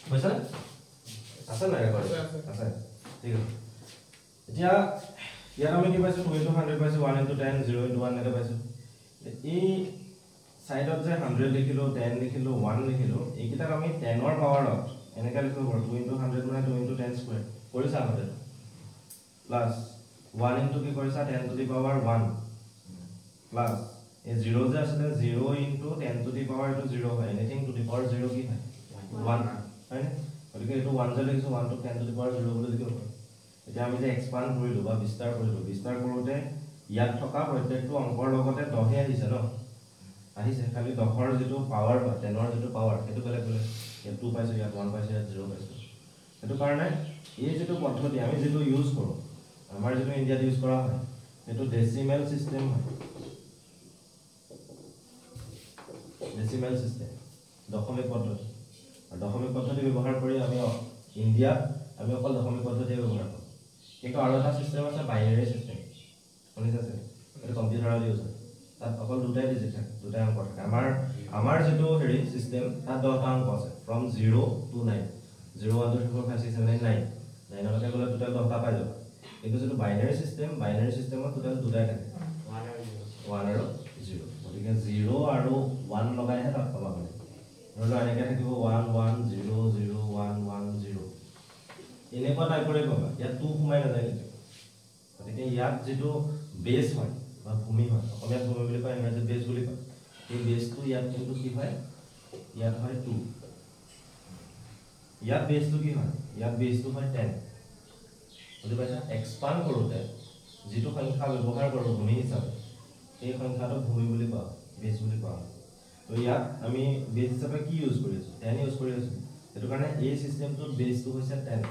হৈছে না আছে না ৰেকৰ্ড আছে ঠিক আছে এতিয়া ইয়াত আমি কি পাইছো 2 into 100 পাইছো 1 into 10 0 into 1 এটা পাইছো এই সাইডত যে 100 লিখিলো 10 লিখিলো 1 লিখিলো এইকিটাক আমি 10 ৰ পাৱাৰত এনেকা লিখিব পাৰো 2 into 100 মানে 2 into 10 স্কয়াৰ কৰিছা আমাদেৰ প্লাস 1 into কি কৰিছা 10 to the power 1 প্লাস এই 0 যে আছে 0 into 10 to the power to 0 হয় এনিথিং to the power 0 কি হয় 1 হয় গতিকে এটো 1 যে লিখিছো 1 to 10 to the power 0 বুলি লিখিব পাৰো এতিয়া আমি যে এক্সপান্ড কৰিলো বা বিস্তাৰ কৰোতে ইয়াত থকা প্ৰত্যেকটো অংকৰ লগতে 10 হে আহিছে ন আহিছে খালি 10 ৰ যেটো পাৱাৰ বা 10 ৰ যেটো পাৱাৰ এটো বেলেগ বেলেগ ইয়াত 2 পাইছো ইয়াত 1 পাইছো ইয়াত 0 পাইছো এটো কাৰণে এই যেটো পদ্ধতি আমি যেটো ইউজ কৰো আমাৰ যেটো ইন্ডিয়াত ইউজ কৰা হয় এটো ডেসিমেল সিস্টেম হয় ডেসিমেল সিস্টেম দশমিক পদ্ধতি আৰু দশমিক পদ্ধতি ব্যৱহাৰ কৰি আমি ইন্ডিয়াত আমি অকল দশমিক পদ্ধতি ব্যৱহাৰ কৰো কিন্তু আৰু এটা সিস্টেম আছে বাইনাৰি সিস্টেম শুনিছা আছে এটো কম্পিউটাৰত ইউজ হয় তাত অকল দুটাই ডিজিট থাকে দুটাই অংক থাকে আমাৰ যেটো হেৰি সিস্টেম তাত 10টা অংক আছে from 0 to 9 0 1 2 3 4 5 6 7 8 9 9 লকে গলে টোটাল 10টা পাই যাব কিন্তু যেটো বাইনাৰি সিস্টেমত টোটাল দুটাই থাকে 1 আৰু 0 গতিকে 0 আৰু 1 লগাইহে তাত পাবা মানে নহলে এনেকৈ থাকিব 1 1 0 0 1 1 0 এনেকুৱা টাইপৰে পাবা ইয়াত 2 সোমাই নাযায় গতিকে ইয়াত যেটো বেস হয় বা ভূমি হয় অসমীয়া ভূমি বুলি কয় ইংৰাজীত বেস বুলি কয় এই বেসটো ইয়াত কিন্তু কি হয় ইয়াত হয় 2 ইয়াত বেসটো কি হয় ইয়াত বেসটো হয় 10 বুজি পাইছা এক্সপান্ড কৰোতে যেটো সংখ্যা ব্যৱহাৰ কৰো ভূমি হিচাপে এই সংখ্যাটো ভূমি বুলি কোৱা বেস বুলি কোৱা তো ইয়াত আমি বেস হিচাপে কি ইউজ কৰি আছো 10 ইউজ কৰি আছো এটো কাৰণে এই সিস্টেমটো বেসটো হৈছে 10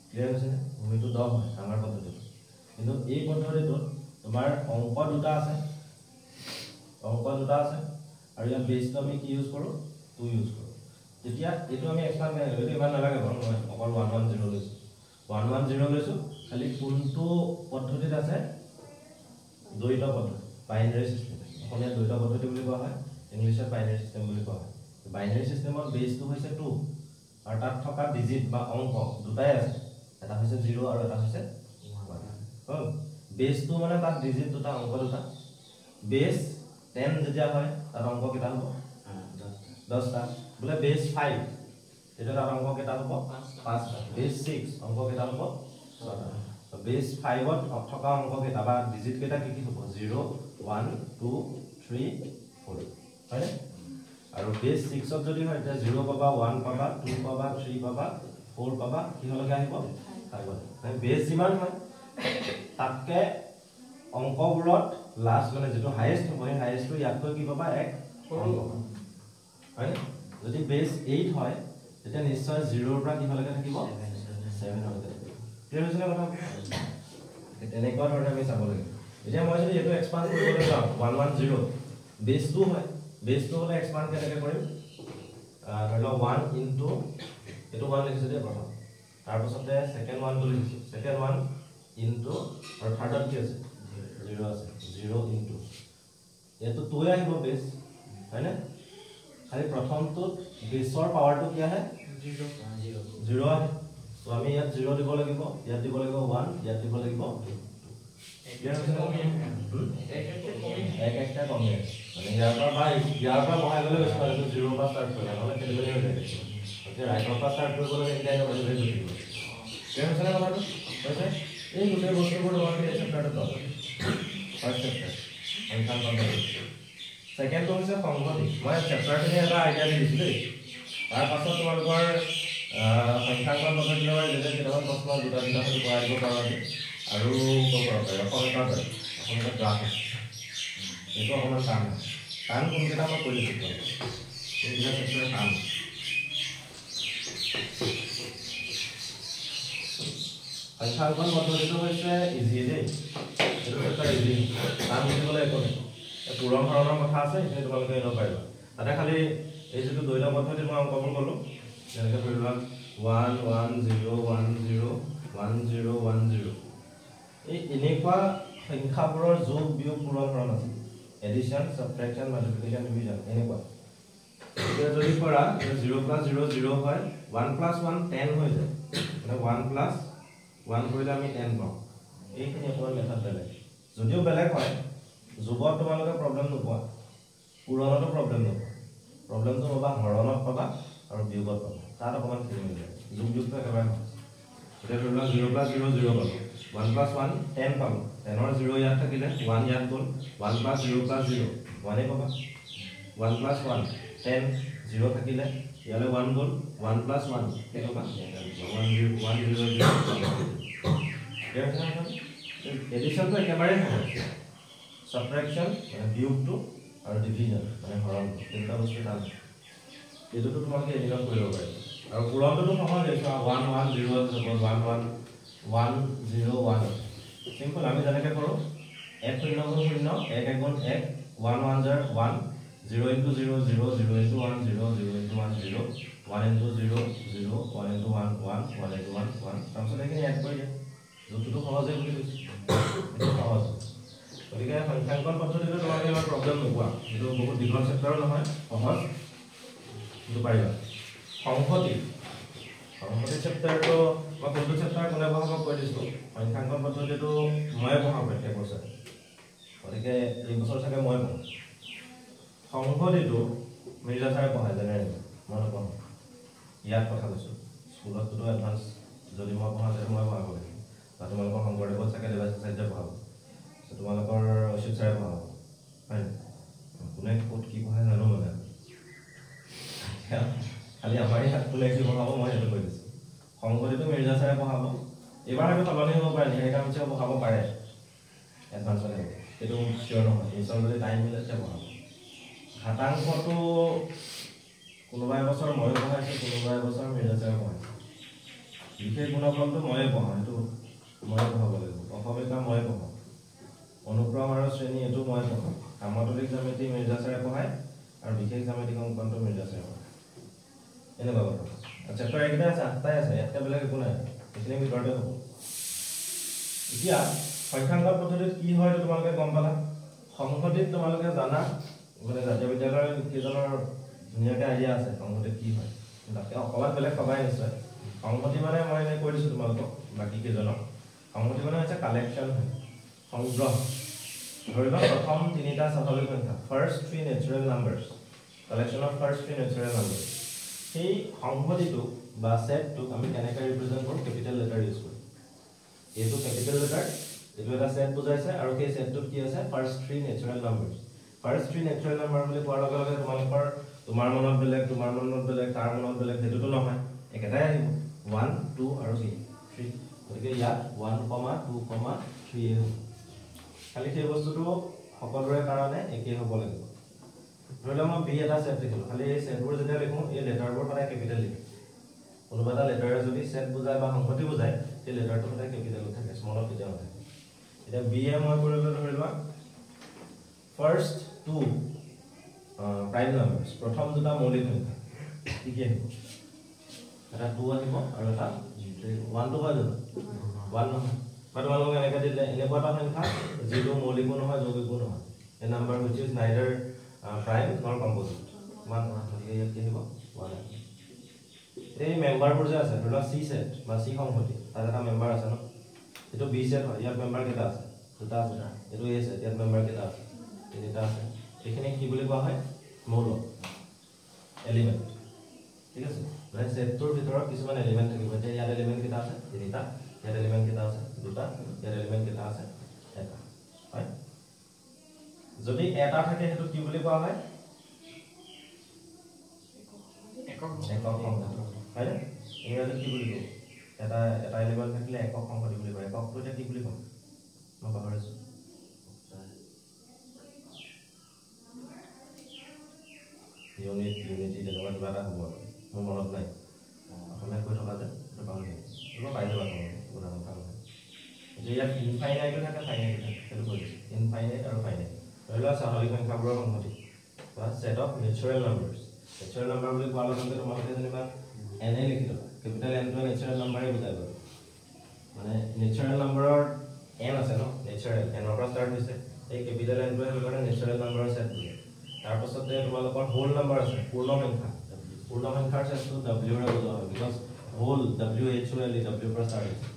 ক্লিয়াৰ হৈছে ভূমিটো 10 হয় আমাৰ পদ্ধতিটো কিন্তু এই পদ্ধতিটো তোমাৰ অংক দুটা আছে আৰু ইয়াত বেসটো আমি কি ইউজ কৰো 2 ইউজ কৰো যেতিয়া এটো আমি এক্সপান্ড কৰিলে ইমান নালাগে বাৰু মই অকল 110 লৈছো 110 লৈছো খালি কোনটো পদ্ধতিত আছে দ্বৈত পদ্ধতি বাইনাৰি সিস্টেম অসমীয়া দ্বৈত পদ্ধতি বুলি কোৱা হয় ইংলিছত বাইনাৰি সিস্টেম বুলি কোৱা হয় বাইনাৰি সিস্টেমত বেসটো হৈছে 2 আৰু তাত থকা ডিজিট বা অংক দুটাই আছে এটা হৈছে 0 আৰু এটা হৈছে 1 হল বেসটো মানে তাত ডিজিট দুটা অংক দুটা বেস 10 যেতিয়া হয় তাৰ অংক কেটা হ'ব 10টা বলে বেস 5 এটা তাৰ অংক কেটা হ'ব 5টা বেস 6 অংক কেটা হ'ব 6টা বেস 5 ত থকা অংক কেটা বা ডিজিট কেটা কি হ'ব 0 1 2 3 4 হয় আৰু বেস 6 ত যদি হয় এটা 0 পাবা 1 পাবা 2 পাবা 3 পাবা 4 পাবা কি হলকে আহিব 5 মানে বেস যিমান হয় তাতকে অংকবোৰত লাস্ট মানে যেটো হাইয়েস্ট হ'ব এই হাইয়েস্টটো ইয়াতকৈ কি পাবা এক অংক হয় যদি বেস 8 হয় তেতিয়া নিশ্চয় 0 ৰ পৰা কি হলকে থাকিব 7 হলকে ক্লিয়াৰ হৈছে না কথা তেনেকুৱা ধৰণে আমি চাব লাগে এতিয়া মই যদি এটো এক্সপান্ড কৰিবলৈ যাওঁ 110 বেস 2 হয় বেস 2 হলে এক্সপান্ড কেনেকৈ কৰিম ধৰি লও 1 ইনটু এটো 1 লিখিছো দে প্ৰথম তাৰ পাছতে সেকেন্ড 1 টো লিখিছো সেকেন্ড 1 ইনটু আৰু থাৰ্ডত কি আছে 0 আছে 0 ইনটু এটো 2 আহিব বেস হয় না খালি প্ৰথমটো বেসৰ পাৱাৰটো কি আহে 0 আহে তো আমি ইয়াত 0 দিব লাগিব ইয়াত দিব লাগিব 1 ইয়াত দিব লাগিব 2 ক্লিয়াৰ হৈছে এক একটা কমে মানে ইয়াৰ পৰা বহাই গলে বেছ পালে 0 পৰা স্টাৰ্ট কৰিলে মানে কেনেকৈ হৈ যায় ওকে ৰাইটৰ পৰা স্টাৰ্ট কৰিব গলে এটা এটা বহি গৈ ক্লিয়াৰ হৈছে না কথাটো হৈছে এই গোটেই বস্তুবোৰ তোমাক এই চেপ্টাৰটো পাবা ফাৰ্স্ট চেপ্টাৰ সংখ্যা পদ্ধতি সেকেন্ড টো হৈছে সংহতি মই চেপ্টাৰটোতে এটা আইডিয়া দিছিলো দেই তাৰ পাছত তোমালোকৰ সংখ্যাঙ্কন পদ্ধতিৰ বাবে যেনে কেইটামান প্ৰশ্ন দুটা দুটা হৈ পঢ়াই দিব পাৰা আৰু অসমীয়া গ্ৰাফ এইটো অকণমান টান কোনকেইটা মই কৈ দিছোঁ এইবিলাক চেপ্টাৰ টান সংখ্যাঙ্কন পদ্ধতিটো হৈছে ইজি দেই এইটো চেপ্টাৰ ইজি টান বুজিবলৈ একো নাই পূৰণ হৰণৰ কথা আছে সেইটো তোমালোকে এনে পাৰিবা তাতে খালি এই যেটো দ্বৈত পদ্ধতি মই অংকবোৰ কলো যেনেকৈ ধৰি লোৱা 1 1 0 1 0 1 0 1 0 এই এনেকুৱা সংখ্যাবোৰৰ যোগ বিয়োগ পূৰণ হৰণ আছে এডিশন সাবট্ৰাকশন মাল্টিপ্লিকেশন ডিভিজন এনেকুৱা এতিয়া যদি কৰা 0 + 0 0 হয় 1 + 1 10 হৈ যায় মানে 1 + 1 কৰিলে আমি 10 পাওঁ এইখিনি অকমান মেথড বেলেগ যদিও বেলেগ হয় যোগত তোমালোকে প্ৰবলেম নোপোৱা পুৰণতো প্ৰবলেম নোপোৱা প্ৰবলেমটো পাবা হৰণত পাবা আৰু বিয়োগত পাবা তাত অকমান খেলি মেলি যায় যোগটো একেবাৰে হয় এতিয়া ধৰি লোৱা 0 + 0 0 পালো 1 + 1 10 পালো 10ৰ 0 ইয়াত থাকিলে 1 ইয়াত গ'ল 1 + 0 + 0 1 পাবা 1 + 1 10 0 থাকিলে ইয়ালে 1 গ'ল 1 + 1 কি পাবা 1 0 0 এডিশনটো একেবাৰে সহজ সাবট্ৰেকশন মানে বিয়োগটো আৰু ডিভিজন মানে হৰণ তিনিটা বস্তু তাত এইটোতো তোমালোকে এডিশন কৰিব পাৰে আৰু পুৰণটোতো সহজ এইটো 1 1 0 1 1 1 0 1 সিম্পল আমি যেনেকৈ কৰোঁ 1 0 0 1 1 1 1 1 0 1 0 × 0 0 0 × 1 0 0 × 1 0 1 × 0 0 1 × 1 1 1 × 1 1 তাৰপিছত এইখিনি এড কৰি দিয়ে যোনটো সহজে বুলি কৈছোঁ এইটো সহজ গতিকে সংখ্যাংকন পদ্ধতিটো তোমালোকে ইমান প্ৰব্লেম নোপোৱা এইটো বহুত দীঘল চেপ্টাৰো নহয় সহজ কিন্তু পাৰিবা সংহতি চেপ্টাৰটো মই কোনটো চেপ্টাৰ কোনে পঢ়াব কৈ দিছোঁ সংখ্যাংকন পদ্ধতিটো ময়ে পঢ়াওঁ প্ৰত্যেক বছৰে গতিকে এই বছৰ চাগে মই পঢ়াম সংহতিটো মিৰ্জা ছাৰে পঢ়ায় জেনেৰেল মই নপঢ়াওঁ ইয়াত কথা কৈছোঁ স্কুলততো এডভান্স যদি মই পঢ়াওঁ তেতিয়া মই পঢ়াব লাগিব বা তোমালোকৰ শংকৰদেৱত চাগে দেৱাচাৰ্যই পঢ়াব তোমালোকৰ অচ্যুত ছাৰে পঢ়াব হয় কোনে ক'ত কি পঢ়ায় জানো মানে খালি আমাৰ ইয়াত কোনে কি পঢ়াব মই সেইটো কৈ দিছোঁ সংগতিটো মিৰ্জা ছাৰে পঢ়াব এইবাৰ হয়তো সলনি হ'ব পাৰে নিহাৰিকা মিশ্ৰে পঢ়াব পাৰে এডভান্সত সেইটো চিয়'ৰ নহয় নিশ্চয় যদি টাইম মিলে তেতিয়া পঢ়াব ঘাটাংকটো কোনোবা এবছৰ ময়ো পঢ়াইছোঁ কোনোবা এবছৰ মিৰ্জা ছাৰে পঢ়াইছোঁ বিশেষ গুণফলটো ময়ে পঢ়াওঁ সেইটো ময়ে পঢ়াব লাগিব অসমীয়া ময়ে পঢ়াওঁ অনুক্ৰম আৰু শ্ৰেণী এইটো মই পঢ়াওঁ সামতলিক জ্যামিতি মিৰ্জা ছাৰে পঢ়ায় আৰু বিশেষ জ্যামিতিক অংকনটো মিৰ্জা ছাৰে পঢ়ায় এনেকুৱা কথা চেপ্টাৰ এইকেইটা আছে 8টাই আছে ইয়াতকৈ বেলেগ একো নাই এইখিনিৰ ভিতৰতে হ'ব এতিয়া সংখ্যাংকন পদ্ধতিত কি হয় এইটো তোমালোকে গম পালা সংহতিত তোমালোকে জানা মানে জাতীয় বিদ্যালয়ৰ কেইজনৰ ধুনীয়াকৈ আইডিয়া আছে সংহতিত কি হয় তাতকৈ অকণমান বেলেগ সবাই নিশ্চয় সংহতি মানে মই এনেই কৈ দিছোঁ তোমালোকক বাকী কেইজনক সংহতি মানে হৈছে কালেকশ্যন সংগ্ৰহ ধৰি লওক প্ৰথম 3টা স্বাভাৱিক সংখ্যা first 3 natural numbers collection of first 3 natural numbers সেই সংহতিটো বা সেটটোক আমি কেনেকৈ ৰিপ্ৰেজেণ্ট কৰোঁ কেপিটেল লেটাৰ ইউজ কৰি এইটো কেপিটেল লেটাৰ এইটো এটা সেট বুজাইছে আৰু সেই সেটটোত কি আছে first 3 natural numbers first 3 natural number বুলি কোৱাৰ লগে লগে তোমালোকৰ তোমাৰ মনত বেলেগ তোমাৰ মনত বেলেগ তাৰ মনত বেলেগ সেইটোতো নহয় একেটাই আহিব 1 2 আৰু 3 গতিকে ইয়াত 1, 2, 3 হ'ব খালি সেই বস্তুটো সকলোৰে কাৰণে একেই হ'ব লাগিব ধৰি লওক মই বি এটা সেট লিখিলোঁ খালি এই সেটবোৰ যেতিয়া লিখোঁ এই লেটাৰবোৰ সদায় কেপিটেল লিখোঁ কোনোবা এটা লেটাৰে যদি সেট বুজায় বা সংহতি বুজায় সেই লেটাৰটো সদায় কেপিটেলত থাকে স্মলত কেতিয়াও নাথাকে এতিয়া বি এ মই কৰিবলৈ ধৰি লোৱা ফাৰ্ষ্ট 2 প্ৰাইম নাম্বাৰ্ছ প্ৰথম দুটা মৌলিক সংখ্যা কি কি আহিব এটা 2 আহিব আৰু এটা 1 হয় জানো 1 নহয় বা তোমালোকক এনেকৈ দিলে এনেকুৱা এটা সংখ্যা যিটো মৌলিকো নহয় যৌগিকো নহয় এই number which is neither prime নৰ কম্পজিট 1 গতিকে ইয়াত কি আহিব 1 এই মেম্বাৰবোৰ যে আছে ধৰি লোৱা চি সেট বা চি সংহতি তাত এটা মেম্বাৰ আছে ন এইটো বি সেট হয় ইয়াত মেম্বাৰ কেইটা আছে দুটা আছে এইটো এ সেট ইয়াত মেম্বাৰ কেইটা আছে তিনিটা আছে এইখিনি কি বুলি কোৱা হয় মৌল এলিমেণ্ট ঠিক আছে মানে সেটটোৰ ভিতৰত কিছুমান এলিমেণ্ট থাকিব এতিয়া ইয়াত এলিমেণ্ট কেইটা আছে তিনিটা ইয়াত এলিমেণ্ট কেইটা আছে দুটা ইয়াত এলিমেণ্ট কেইটা আছে এটা হয় যদি এটা থাকে সেইটো কি বুলি কোৱা হয় একক সংখ্যা হয়নে ইংৰাজীত কি বুলি কয় এটা এলিমেণ্ট থাকিলে একক সংখ্যা বুলি কয় এককটো এতিয়া কি বুলি কয় মই পাহৰিছোঁ ইউনিটি তেনেকুৱা কিবা এটা হ'ব আৰু মোৰ মনত নাই অসমীয়াত কৈ থকা যে সেইটো পাহৰি থাকিব পাই যাবা তোমালোকে কথা নহয় যে ইয়াত ইনফাইনাইটো থাকে ফাইনাইট থাকে সেইটো কৈ দিছোঁ ইনফাইনাইট আৰু ফাইনাইট ধৰি লোৱা স্বাভাৱিক সংখ্যাবোৰৰ সংহতি বা set of natural numbers natural number বুলি কোৱাৰ লগে লগে তোমালোকে যেনিবা এনে লিখি ল'বা কেপিটেল এনটো নেচাৰেল নাম্বাৰেই বুজাই বাৰু মানে নেচাৰেল নাম্বাৰৰ এন আছে ন নেচাৰেল এনৰ পৰা ষ্টাৰ্ট হৈছে এই কেপিটেল এনটোৱে সেইটো কাৰণে নেচাৰেল নাম্বাৰৰ ছেট বুজায় তাৰ পাছতে তোমালোকৰ হোল নাম্বাৰ আছে পূৰ্ণ সংখ্যাৰ সেটটো w ৰে বুজোৱা হয় because whole w h o l e w পৰা ষ্টাৰ্ট হৈছে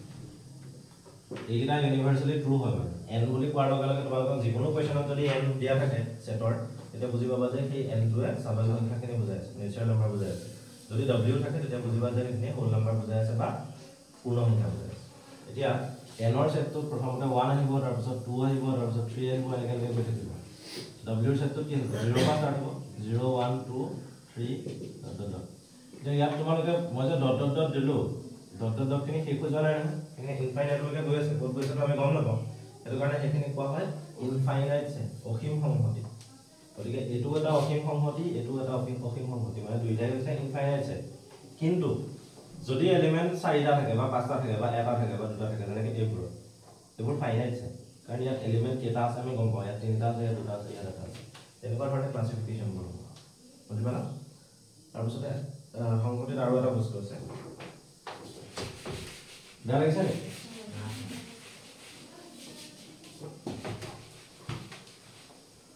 এইকেইটা ইউনিভাৰ্সালি ট্ৰু হয় মানে n বুলি কোৱাৰ লগে লগে তোমালোকৰ যিকোনো কোৱেশ্যনত যদি n দিয়া থাকে সেটৰ তেতিয়া বুজি পাবা যে সেই n টোৱে স্বাভাৱিক সংখ্যাখিনি বুজাই আছে নেচাৰেল নাম্বাৰ বুজাই আছে যদি w থাকে তেতিয়া বুজিবা যে এইখিনি হোল নাম্বাৰ বুজাই আছে বা পূৰ্ণ সংখ্যা বুজাই আছে এতিয়া n ৰ সেটটো প্ৰথমতে 1 আহিব তাৰ পিছত 2 আহিব তাৰ পিছত 3 আহিব এনেকৈ গৈ থাকিব w ৰ সেটটো কি হ'ব 0 পৰা ষ্টাৰ্ট হ'ব 0 1 2 3 ডট এতিয়া ইয়াত তোমালোকে মই যে ডট ডট ডট দিলো ডট ডট খিনি শেষ হৈ যোৱা নাই নহয় এনে ইনফাইনাইট লৈকে গৈ আছে ক'ত গৈছে আমি গম নাপাওঁ সেইটো কাৰণে সেইখিনি কোৱা হয় ইনফাইনাইট সেট অসীম সংহতি গতিকে এটো এটা অসীম সংহতি এটো এটা অসীম সংহতি মানে দুইটাই হৈছে ইনফাইনাইট সেট কিন্তু যদি এলিমেন্ট 4টা থাকে বা 5টা থাকে বা এটা থাকে বা দুটা থাকে যেনেকৈ এইবোৰ ফাইনাইট সেট কাৰণ ইয়াত এলিমেন্ট কেইটা আছে আমি গম পাওঁ ইয়াত 3টা আছে দুটা আছে ইয়াত এটা আছে তেনেকুৱা ধৰণে ক্লাসিফিকেশন বোৰ বুজিবা না তাৰপিছতে সংহতিত আৰু এটা বস্তু আছে বেয়া লাগিছে নে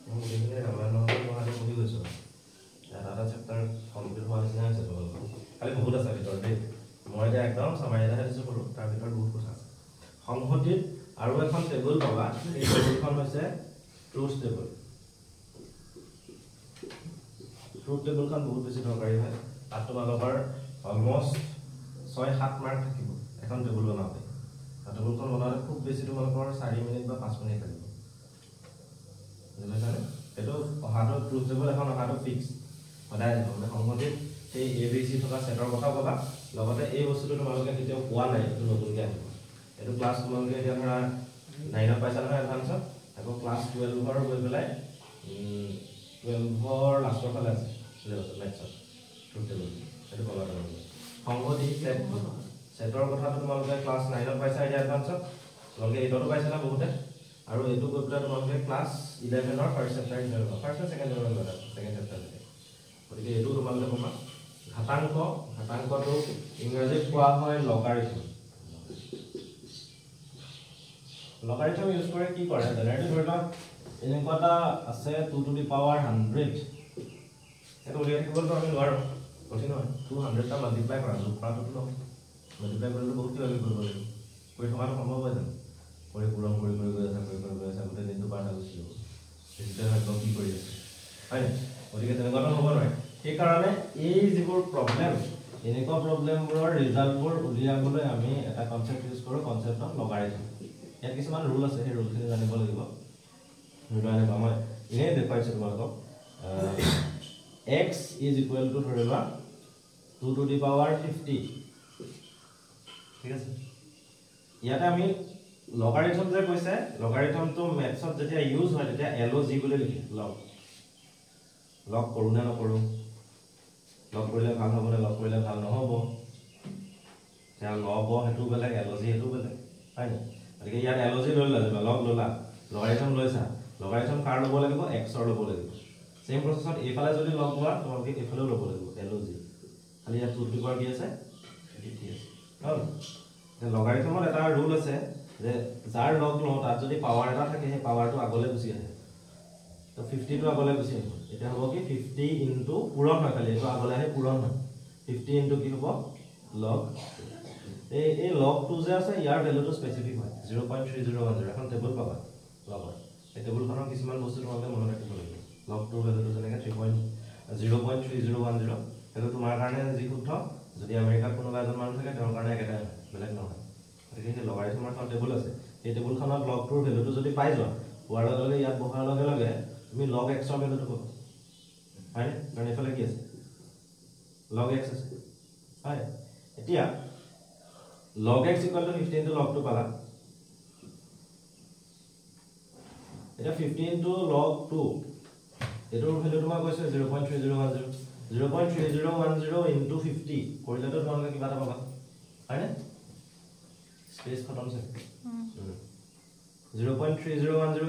মই দেখি ৰামায়ণৰ পঢ়াটো পঢ়ি গৈছো এটা চেপ্টাৰ কমপ্লিট হোৱা নিচিনা হৈছে তোমালোকৰ খালি বহুত আছে ভিতৰত দেই মই এতিয়া একদম সামাৰি এটা দিছো কৰো তাৰ ভিতৰত বহুত কথা আছে সংহতিত আৰু এখন টেবুল পাবা এই টেবুলখন হৈছে ট্ৰুথ টেবুল ট্ৰুথ টেবুলখন বহুত বেছি দৰকাৰী হয় তাত তোমালোকৰ অলমোষ্ট 6-7 মাৰ্ক থাকিব এখন টেবুল বনাওঁতে আৰু টেবুলখন বনাওঁতে খুব বেছি তোমালোকৰ 4 মিনিট বা 5 মিনিট লাগিব বুজিছানে এইটো অহাটো ট্ৰুথ টেবুল এখন অহাটো ফিক্স সদায় মানে সংহতিত সেই ABC থকা সেটৰ কথা ক'বা লগতে এই বস্তুটো তোমালোকে কেতিয়াও পোৱা নাই এইটো নতুনকৈ আহিব এইটো ক্লাছ তোমালোকে এতিয়া ধৰা 9ত পাইছা নহয় এডভান্সত আকৌ ক্লাছ 12ৰ গৈ পেলাই 12ৰ লাষ্টৰ ফালে আছে সিলেবাছত মেথছত ট্ৰুথ টেবুল এইটো ক'বা তোমালোকে সংহতি সেটৰ কথাটো তোমালোকে ক্লাছ 9ত পাইছা এতিয়া এডভান্সত তোমালোকে 8তো পাইছা বহুতে আৰু এইটো গৈ পেলাই তোমালোকে ক্লাছ 11ৰ ফাৰ্ষ্ট চেপ্টাৰ হিচাপে ফাৰ্ষ্ট সেকেন্ড চেপ্টাৰ গতিকে এইটো তোমালোকে ক'বা ঘাতাংকটো ইংৰাজীত কোৱা হয় লগাৰিথম ইউজ কৰে কি কৰে জেনেৰেলি ধৰি লওক এনেকুৱা এটা আছে 2 টু দি পাৱাৰ 100 এটা উলিয়াই থাকিবতো আমি নোৱাৰো কঠিন হয় 200 টা মাল্টিপ্লাই কৰা যোগ কৰাটো নহয় মাল্টিপ্লাই কৰিলে বহুত কিবা কৰিব লাগিব কৰি থকাটো সম্ভৱ হয় জানো কৰি পূৰণ কৰি গৈ আছে গোটেই দিনটো পাৰ হৈ গৈছিল ডিজিটেল হয় কি কৰি আছে হয় গতিকে তেনেকুৱাটো হ'ব নোৱাৰে সেইকাৰণে এই যিবোৰ প্ৰব্লেম এনেকুৱা প্ৰব্লেমবোৰৰ ৰিজাল্টবোৰ উলিয়াবলৈ আমি এটা কনসেপ্ট ইউজ কৰোঁ কনসেপ্ট অফ লগাৰিথম ইয়াত কিছুমান ৰুল আছে সেই ৰুলখিনি জানিব লাগিব ৰুলটো মই এনেই দেখুৱাইছোঁ তোমালোকক x is equal to ধৰি লোৱা 2 to the power 50 ঠিক আছে ইয়াতে আমি লগাৰিথম যে কৈছে লগাৰিথমটো মেথছত যেতিয়া ইউজ হয় তেতিয়া log বুলি লিখে লগ কৰোঁ নে নকৰোঁ লগ কৰিলে ভাল হ'ব নে লগ কৰিলে ভাল নহ'ব তেতিয়া লগ সেইটো বেলেগ log সেইটো বেলেগ হয় নে গতিকে ইয়াত log লৈ ল'লা লগ ল'লা লগাৰিথম লৈছা লগাৰিথম কাৰ ল'ব লাগিব x ৰ ল'ব লাগিব সেম প্ৰসেছত এইফালে যদি লগ লোৱা তোমালোকে এইফালেও ল'ব লাগিব log খালি ইয়াত 2 টু দি পাৱাৰ কি আছে 50 আছে হ'ল লগাৰিথমত এটা ৰুল আছে যে যাৰ লগ লওঁ তাত যদি পাৱাৰ এটা থাকে সেই পাৱাৰটো আগলৈ গুচি আহে তো 50 টো আগলৈ গুচি আহিব এটা হ'ব কি 50 ইনটু পূৰণ হয় খালি এইটো আগলৈ আহে পূৰণ হয় 50 ইনটু কি হ'ব লগ এই লগটো যে আছে ইয়াৰ ভ্যালুটো স্পেসিফিক হয় 0.3010 এখন টেবুল পাবা লগৰ এই টেবুলখনৰ কিছুমান বস্তু তোমালোকে মনত ৰাখিব লাগিব লগটোৰ ভ্যালুটো যেনেকৈ 0.3010 সেইটো তোমাৰ কাৰণে যি শুদ্ধ যদি আমেৰিকাত কোনোবা এজন মানুহ থাকে তেওঁৰ কাৰণে একেটাই বেলেগ নহয় গতিকে সেই লগাৰিথমৰ এখন টেবুল আছে এই টেবুলখনত লগটোৰ ভ্যালুটো যদি পাই যোৱা পোৱাৰ লগে লগে ইয়াত বহাৰ লগে লগে তুমি log x ৰ ভ্যালুটো পাবা হয় কাৰণ এফালে কি আছে log x আছে হয় এতিয়া log x = 15 টো log 2 পালা এটা 15 টো log 2 এটোৰ ভ্যালু তোমাক কৈছে 0.3010 into 50 কৰিলেতো তোমালোকে কিবা এটা পাবা হয়নে স্পেস খতম হৈছে 0.3010